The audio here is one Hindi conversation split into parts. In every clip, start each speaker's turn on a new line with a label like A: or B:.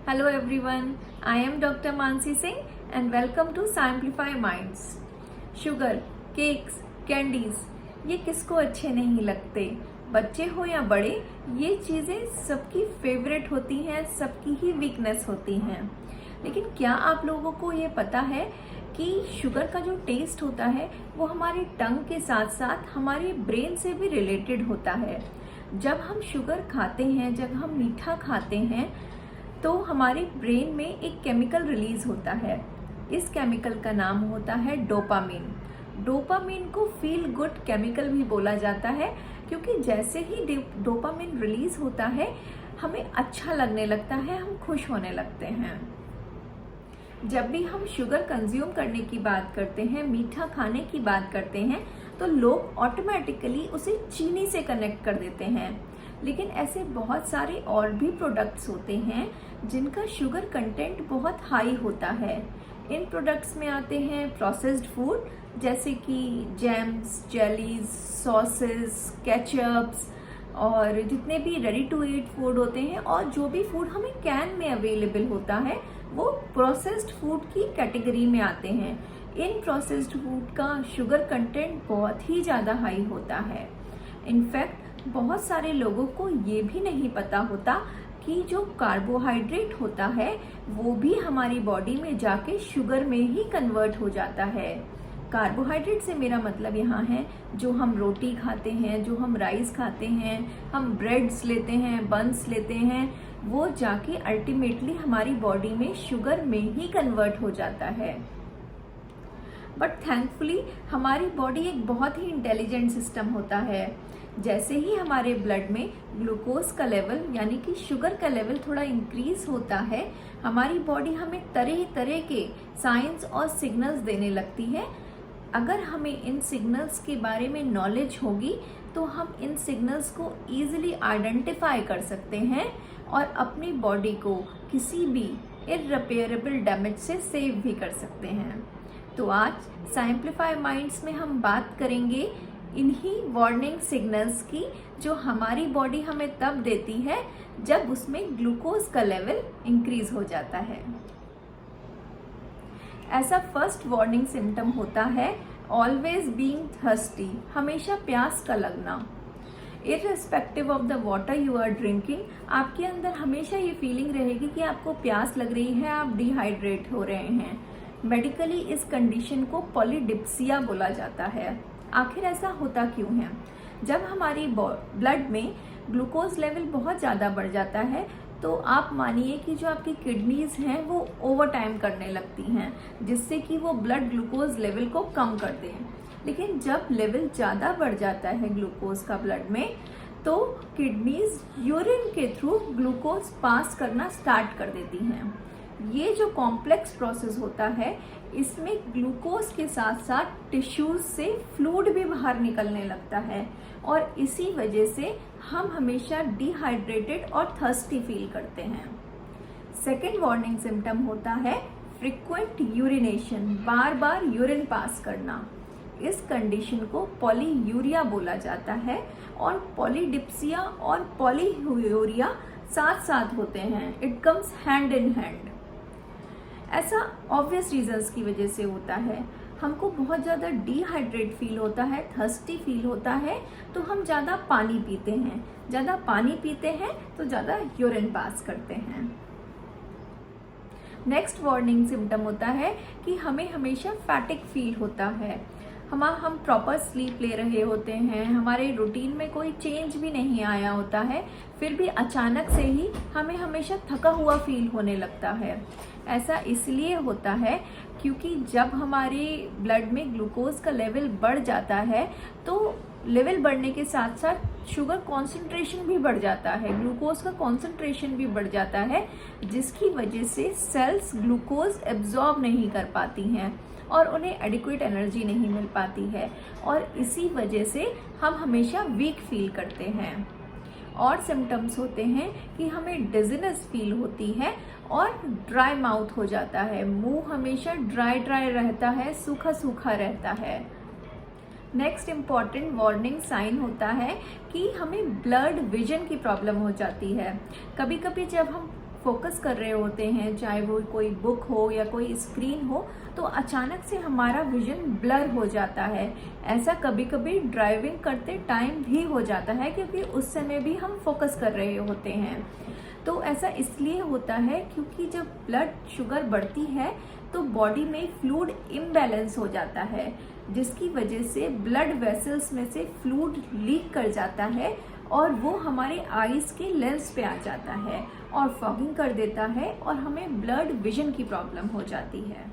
A: Hello everyone, I am Dr. Mansi Singh and welcome to Simplify Minds. Sugar, cakes, candies ये किसको अच्छे नहीं लगते? बच्चे हो या बड़े, ये चीज़ें सबकी फेवरेट होती हैं, सबकी ही वीकनेस होती हैं। लेकिन क्या आप लोगों को ये पता है कि शुगर का जो टेस्ट होता है वो हमारे टंग के साथ साथ हमारे ब्रेन से भी रिलेटेड होता है। जब हम शुगर खाते हैं, जब हम मीठा खाते हैं तो हमारे ब्रेन में एक केमिकल रिलीज होता है। इस केमिकल का नाम होता है डोपामिन। डोपामिन को फील गुड केमिकल भी बोला जाता है, क्योंकि जैसे ही डोपामिन रिलीज होता है हमें अच्छा लगने लगता है, हम खुश होने लगते हैं। जब भी हम शुगर कंज्यूम करने की बात करते हैं, मीठा खाने की बात करते हैं, तो लोग ऑटोमेटिकली उसे चीनी से कनेक्ट कर देते हैं। लेकिन ऐसे बहुत सारे और भी प्रोडक्ट्स होते हैं जिनका शुगर कंटेंट बहुत हाई होता है। इन प्रोडक्ट्स में आते हैं प्रोसेस्ड फूड, जैसे कि जैम्स, जेलीज, सॉसेस, केचप्स और जितने भी रेडी टू ईट फूड होते हैं, और जो भी फूड हमें कैन में अवेलेबल होता है वो प्रोसेस्ड फूड की कैटेगरी में आते हैं। इन प्रोसेस्ड फूड का शुगर कंटेंट बहुत ही ज़्यादा हाई होता है। इनफैक्ट बहुत सारे लोगों को ये भी नहीं पता होता कि जो कार्बोहाइड्रेट होता है वो भी हमारी बॉडी में जाके शुगर में ही कन्वर्ट हो जाता है। कार्बोहाइड्रेट से मेरा मतलब यहाँ है जो हम रोटी खाते हैं, जो हम राइस खाते हैं, हम ब्रेड्स लेते हैं, बन्स लेते हैं, वो जाके अल्टीमेटली हमारी बॉडी में शुगर में ही कन्वर्ट हो जाता है। बट थैंकफुली हमारी बॉडी एक बहुत ही इंटेलिजेंट सिस्टम होता है। जैसे ही हमारे ब्लड में ग्लूकोज का लेवल यानी कि शुगर का लेवल थोड़ा इंक्रीज होता है, हमारी बॉडी हमें तरह तरह के साइंस और सिग्नल्स देने लगती है। अगर हमें इन सिग्नल्स के बारे में नॉलेज होगी तो हम इन सिग्नल्स को ईजिली आइडेंटिफाई कर सकते हैं और अपनी बॉडी को किसी भी इररिपेयरेबल डैमेज से सेव भी कर सकते हैं। तो आज सिंप्लीफाई माइंड्स में हम बात करेंगे इन्हीं वार्निंग सिग्नल्स की, जो हमारी बॉडी हमें तब देती है जब उसमें ग्लूकोज का लेवल इंक्रीज हो जाता है। ऐसा फर्स्ट वार्निंग सिम्टम होता है ऑलवेज बीइंग थर्स्टी, हमेशा प्यास का लगना। Irrespective of the water you are drinking, आपके अंदर हमेशा ये फीलिंग रहेगी कि आपको प्यास लग रही है, आप डिहाइड्रेट हो रहे हैं। मेडिकली इस कंडीशन को पॉलीडिप्सिया बोला जाता है। आखिर ऐसा होता क्यों है? जब हमारी ब्लड में ग्लूकोज लेवल बहुत ज़्यादा बढ़ जाता है तो आप मानिए कि जो आपकी किडनीज हैं वो ओवर टाइम करने लगती हैं, जिससे कि वो ब्लड ग्लूकोज लेवल को कम कर दें। लेकिन जब लेवल ज़्यादा बढ़ जाता है ग्लूकोज का ब्लड में, तो किडनीज यूरिन के थ्रू ग्लूकोज पास करना स्टार्ट कर देती हैं। ये जो कॉम्प्लेक्स प्रोसेस होता है, इसमें ग्लूकोज के साथ साथ टिश्यूज से फ्लूइड भी बाहर निकलने लगता है, और इसी वजह से हम हमेशा डिहाइड्रेटेड और थर्स्टी फील करते हैं। सेकेंड वार्निंग सिम्टम होता है फ्रीक्वेंट यूरिनेशन, बार बार यूरिन पास करना। इस कंडीशन को पॉलीयूरिया बोला जाता है, और पॉलीडिप्सिया और पॉलीयूरिया साथ साथ होते हैं। It comes hand in hand. ऐसा ऑब्वियस रीजंस की वजह से होता है। हमको बहुत ज़्यादा डिहाइड्रेट फील होता है, थर्स्टी फील होता है, तो हम ज़्यादा पानी पीते हैं। ज़्यादा पानी पीते हैं तो ज़्यादा यूरिन पास करते हैं। नेक्स्ट वार्निंग सिम्टम होता है कि हमें हमेशा फैटिक फील होता है। हम प्रॉपर स्लीप ले रहे होते हैं, हमारे रूटीन में कोई चेंज भी नहीं आया होता है, फिर भी अचानक से ही हमें हमेशा थका हुआ फील होने लगता है। ऐसा इसलिए होता है क्योंकि जब हमारे ब्लड में ग्लूकोज का लेवल बढ़ जाता है तो लेवल बढ़ने के साथ साथ शुगर कॉन्सेंट्रेशन भी बढ़ जाता है, ग्लूकोज का कॉन्सेंट्रेशन भी बढ़ जाता है, जिसकी वजह से सेल्स ग्लूकोज एब्जॉर्ब नहीं कर पाती हैं और उन्हें एडिक्वेट एनर्जी नहीं मिल पाती है, और इसी वजह से हम हमेशा वीक फील करते हैं। और सिम्टम्स होते हैं कि हमें डिजीनेस फील होती है और ड्राई माउथ हो जाता है, मुंह हमेशा ड्राई ड्राई रहता है, सूखा सूखा रहता है। नेक्स्ट इम्पॉर्टेंट वार्निंग साइन होता है कि हमें ब्लड विजन की प्रॉब्लम हो जाती है। कभी कभी जब हम फोकस कर रहे होते हैं, चाहे वो कोई बुक हो या कोई स्क्रीन हो, तो अचानक से हमारा विजन ब्लर हो जाता है। ऐसा कभी कभी ड्राइविंग करते टाइम भी हो जाता है, क्योंकि उस समय भी हम फोकस कर रहे होते हैं। तो ऐसा इसलिए होता है क्योंकि जब ब्लड शुगर बढ़ती है तो बॉडी में फ्लूइड इम्बैलेंस हो जाता है, जिसकी वजह से ब्लड वेसल्स में से फ्लूइड लीक कर जाता है और वो हमारे आईज के लेंस पे आ जाता है और फॉगिंग कर देता है और हमें ब्लड विजन की प्रॉब्लम हो जाती है।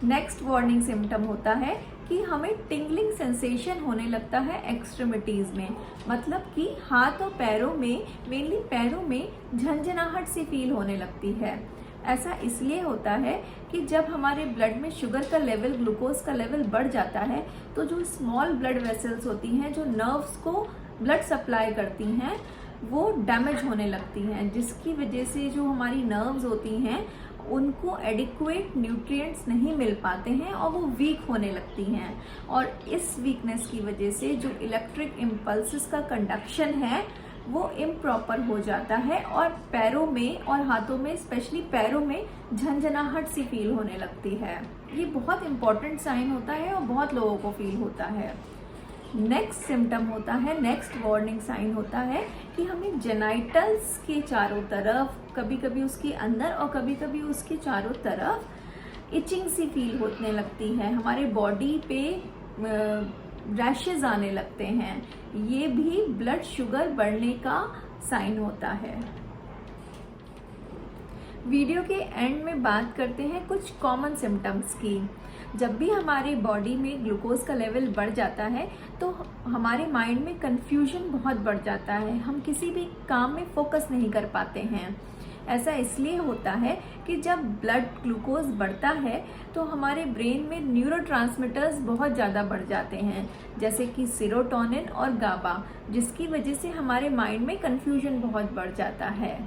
A: नेक्स्ट वार्निंग सिम्टम होता है कि हमें टिंगलिंग सेंसेशन होने लगता है एक्सट्रीमिटीज में, मतलब कि हाथ और पैरों में, मेनली पैरों में झंझनाहट सी फील होने लगती है। ऐसा इसलिए होता है कि जब हमारे ब्लड में शुगर का लेवल, ग्लूकोज का लेवल बढ़ जाता है तो जो स्मॉल ब्लड वेसल्स होती हैं जो नर्व्स को ब्लड सप्लाई करती हैं वो डैमेज होने लगती हैं, जिसकी वजह से जो हमारी नर्व्स होती हैं उनको एडिक्वेट न्यूट्रिएंट्स नहीं मिल पाते हैं और वो वीक होने लगती हैं। और इस वीकनेस की वजह से जो इलेक्ट्रिक इम्पल्सेस का कंडक्शन है वो इम्प्रॉपर हो जाता है और पैरों में और हाथों में, स्पेशली पैरों में झंझनाहट सी फील होने लगती है। ये बहुत इंपॉर्टेंट साइन होता है और बहुत लोगों को फील होता है। नेक्स्ट सिम्टम होता है, नेक्स्ट वार्निंग साइन होता है कि हमें जेनाइटल्स के चारों तरफ, कभी कभी उसके अंदर और कभी कभी उसके चारों तरफ इचिंग सी फील होने लगती है, हमारे बॉडी पे रैशेज आने लगते हैं। ये भी ब्लड शुगर बढ़ने का साइन होता है। वीडियो के एंड में बात करते हैं कुछ कॉमन सिम्टम्स की। जब भी हमारे बॉडी में ग्लूकोज का लेवल बढ़ जाता है तो हमारे माइंड में कंफ्यूजन बहुत बढ़ जाता है, हम किसी भी काम में फोकस नहीं कर पाते हैं। ऐसा इसलिए होता है कि जब ब्लड ग्लूकोज बढ़ता है तो हमारे ब्रेन में न्यूरोट्रांसमीटर्स बहुत ज़्यादा बढ़ जाते हैं, जैसे कि सेरोटोनिन और गाबा, जिसकी वजह से हमारे माइंड में कंफ्यूजन बहुत बढ़ जाता है।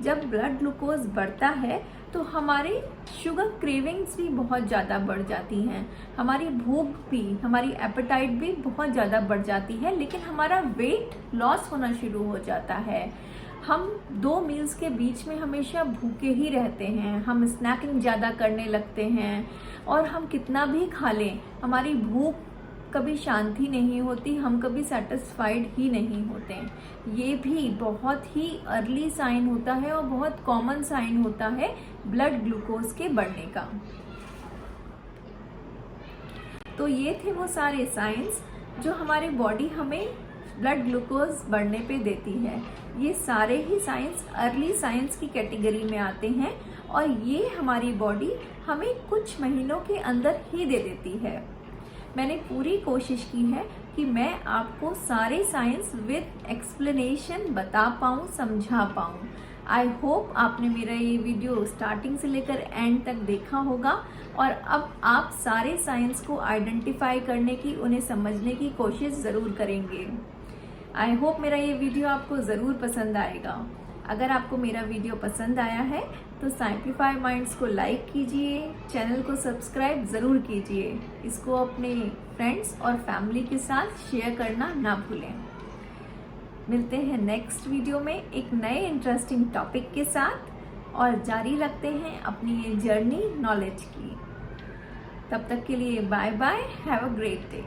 A: जब ब्लड ग्लूकोज बढ़ता है तो हमारे शुगर क्रेविंग्स भी बहुत ज़्यादा बढ़ जाती हैं, हमारी भूख भी, हमारी एपेटाइट भी बहुत ज़्यादा बढ़ जाती है, लेकिन हमारा वेट लॉस होना शुरू हो जाता है। हम 2 मील्स के बीच में हमेशा भूखे ही रहते हैं, हम स्नैकिंग ज़्यादा करने लगते हैं और हम कितना भी खा लें हमारी भूख कभी शांति नहीं होती, हम कभी सेटिस्फाइड ही नहीं होते। ये भी बहुत ही अर्ली साइन होता है और बहुत कॉमन साइन होता है ब्लड ग्लूकोज के बढ़ने का। तो ये थे वो सारे साइंस जो हमारे बॉडी हमें ब्लड ग्लूकोज बढ़ने पे देती है। ये सारे ही साइंस अर्ली साइंस की कैटेगरी में आते हैं और ये हमारी बॉडी हमें कुछ महीनों के अंदर ही दे देती है। मैंने पूरी कोशिश की है कि मैं आपको सारे साइंस विद एक्सप्लेनेशन बता पाऊँ, समझा पाऊँ। आई होप आपने मेरा ये वीडियो स्टार्टिंग से लेकर एंड तक देखा होगा और अब आप सारे साइंस को आइडेंटिफाई करने की, उन्हें समझने की कोशिश ज़रूर करेंगे। आई होप मेरा ये वीडियो आपको ज़रूर पसंद आएगा। अगर आपको मेरा वीडियो पसंद आया है तो साइंप्लीफाई माइंड्स को लाइक कीजिए, चैनल को सब्सक्राइब ज़रूर कीजिए, इसको अपने फ्रेंड्स और फैमिली के साथ शेयर करना ना भूलें। मिलते हैं नेक्स्ट वीडियो में एक नए इंटरेस्टिंग टॉपिक के साथ और जारी रखते हैं अपनी ये जर्नी नॉलेज की। तब तक के लिए bye bye, have a great day.